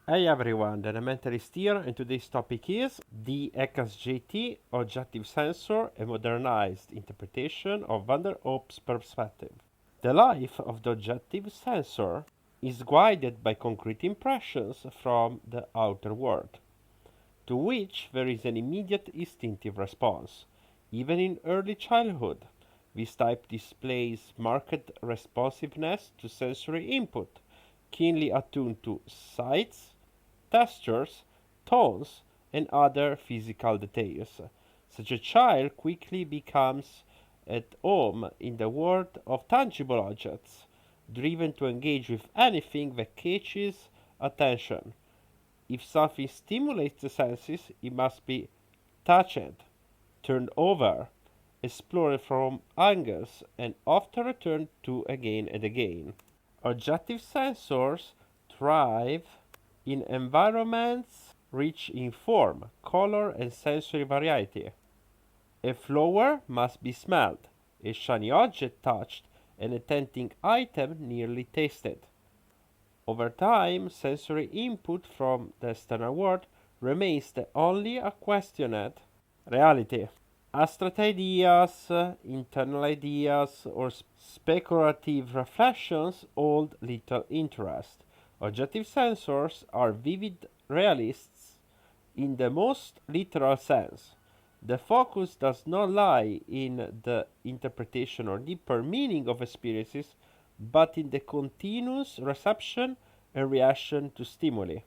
Hey everyone, the Elementalist here, and today's topic is the Hekatjt Objective Sensor, a modernized interpretation of Van der Op's perspective. The life of the objective sensor is guided by concrete impressions from the outer world, to which there is an immediate instinctive response. Even in early childhood, this type displays marked responsiveness to sensory input, keenly attuned to sights, textures, tones, and other physical details. Such a child quickly becomes at home in the world of tangible objects, driven to engage with anything that catches attention. If something stimulates the senses, it must be touched, turned over, explored from angles, and often returned to again and again. Objective sensors thrive in environments rich in form, color, and sensory variety. A flower must be smelled, a shiny object touched, and a tempting item nearly tasted. Over time, sensory input from the external world remains the only questioned reality. Abstract ideas, internal ideas, or speculative reflections hold little interest. Objective sensors are vivid realists in the most literal sense. The focus does not lie in the interpretation or deeper meaning of experiences, but in the continuous reception and reaction to stimuli.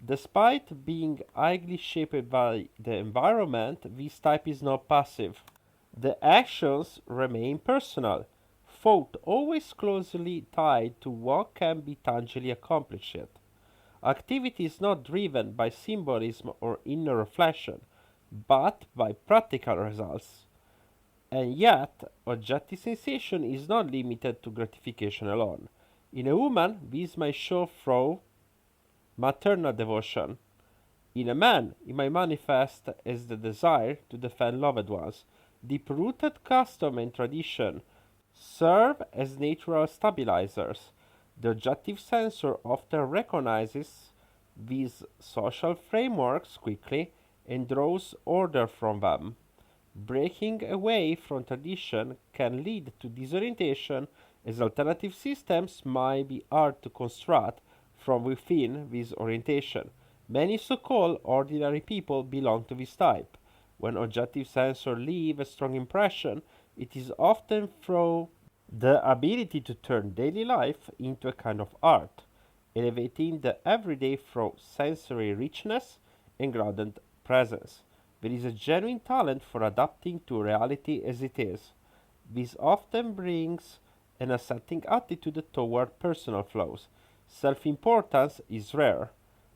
Despite being highly shaped by the environment, this type is not passive. The actions remain personal, thought always closely tied to what can be tangibly accomplished. Activity is not driven by symbolism or inner reflection, but by practical results. And yet, objective sensation is not limited to gratification alone. In a woman, this may show through maternal devotion. In a man, it may manifest as the desire to defend loved ones. Deep-rooted custom and tradition serve as natural stabilizers. The objective sensor often recognizes these social frameworks quickly and draws order from them. Breaking away from tradition can lead to disorientation, as alternative systems might be hard to construct from within this orientation. Many so-called ordinary people belong to this type. When objective sensors leave a strong impression, it is often through the ability to turn daily life into a kind of art, elevating the everyday through sensory richness and grounded presence. There is a genuine talent for adapting to reality as it is. This often brings an accepting attitude toward personal flaws. Self importance is rare.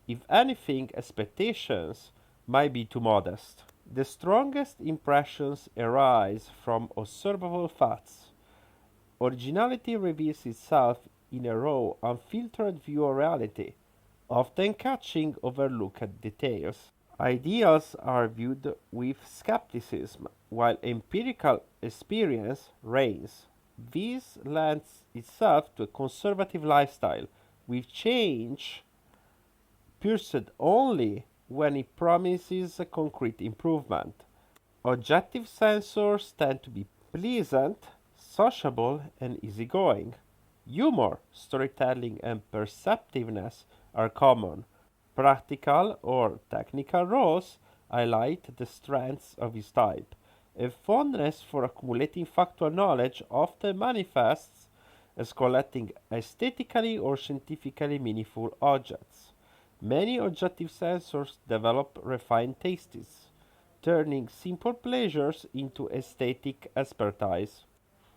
If anything, expectations might be too modest. The strongest impressions arise from observable facts. Originality reveals itself in a raw, unfiltered view of reality, often catching overlooked details. Ideals are viewed with skepticism, while empirical experience reigns. This lends itself to a conservative lifestyle, with change pursued only when it promises a concrete improvement. Objective sensors tend to be pleasant, sociable, and easygoing. Humor, storytelling, and perceptiveness are common. Practical or technical roles highlight the strengths of his type. A fondness for accumulating factual knowledge often manifests as collecting aesthetically or scientifically meaningful objects. Many objective sensors develop refined tastes, turning simple pleasures into aesthetic expertise.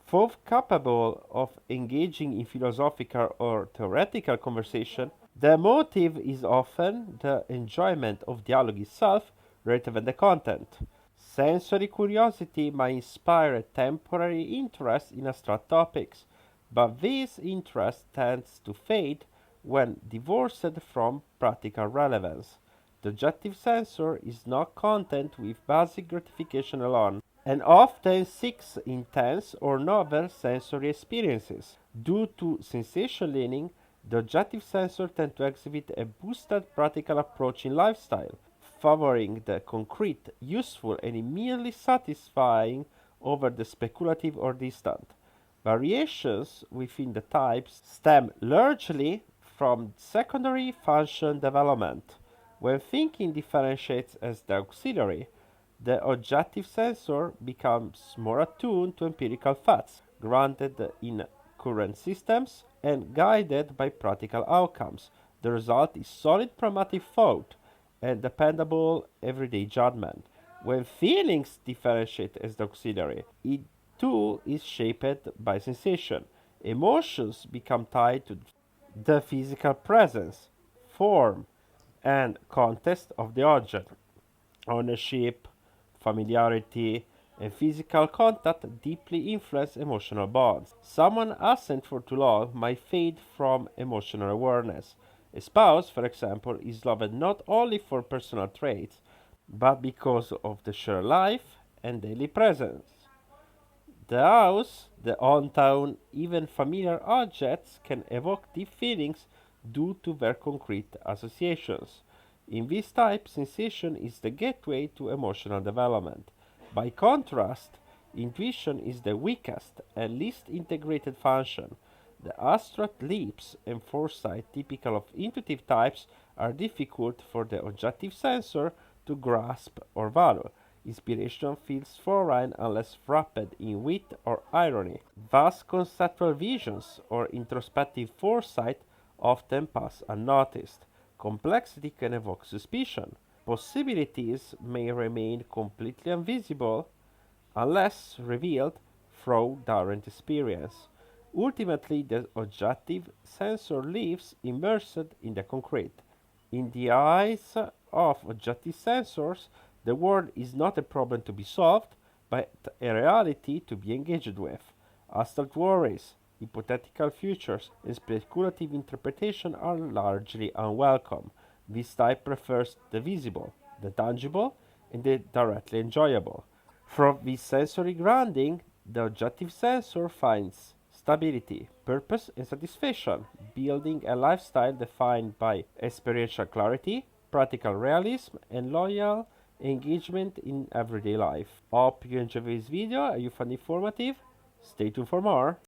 Both capable of engaging in philosophical or theoretical conversation, the motive is often the enjoyment of dialogue itself rather than the content. Sensory curiosity might inspire a temporary interest in abstract topics, but this interest tends to fade when divorced from practical relevance. The objective sensor is not content with basic gratification alone, and often seeks intense or novel sensory experiences. Due to sensation leaning, The objective sensor tend to exhibit a boosted practical approach in lifestyle, favoring the concrete, useful, and immediately satisfying over the speculative or distant. Variations within the types stem largely from secondary function development. When thinking differentiates as the auxiliary, the objective sensor becomes more attuned to empirical facts, grounded in current systems and guided by practical outcomes. The result is solid pragmatic thought and dependable everyday judgment. When feelings differentiate as the auxiliary, it too is shaped by sensation. Emotions become tied to the physical presence, form, and context of the object. Ownership, familiarity, and physical contact deeply influence emotional bonds. Someone absent for too long might fade from emotional awareness. A spouse, for example, is loved not only for personal traits, but because of the shared life and daily presence. The house, the hometown, even familiar objects can evoke deep feelings due to their concrete associations. In this type, sensation is the gateway to emotional development. By contrast, intuition is the weakest and least integrated function. The abstract leaps and foresight typical of intuitive types are difficult for the objective sensor to grasp or value. Inspiration feels foreign unless wrapped in wit or irony. Thus, conceptual visions or introspective foresight often pass unnoticed. Complexity can evoke suspicion. Possibilities may remain completely invisible unless revealed through direct experience. Ultimately, the objective sensor lives immersed in the concrete. In the eyes of objective sensors, the world is not a problem to be solved, but a reality to be engaged with. Abstract worries, hypothetical futures, and speculative interpretation are largely unwelcome. This type prefers the visible, the tangible, and the directly enjoyable. From this sensory grounding, the objective sensor finds stability, purpose, and satisfaction, building a lifestyle defined by experiential clarity, practical realism, and loyal engagement in everyday life. Hope you enjoyed this video and you found it informative. Stay tuned for more.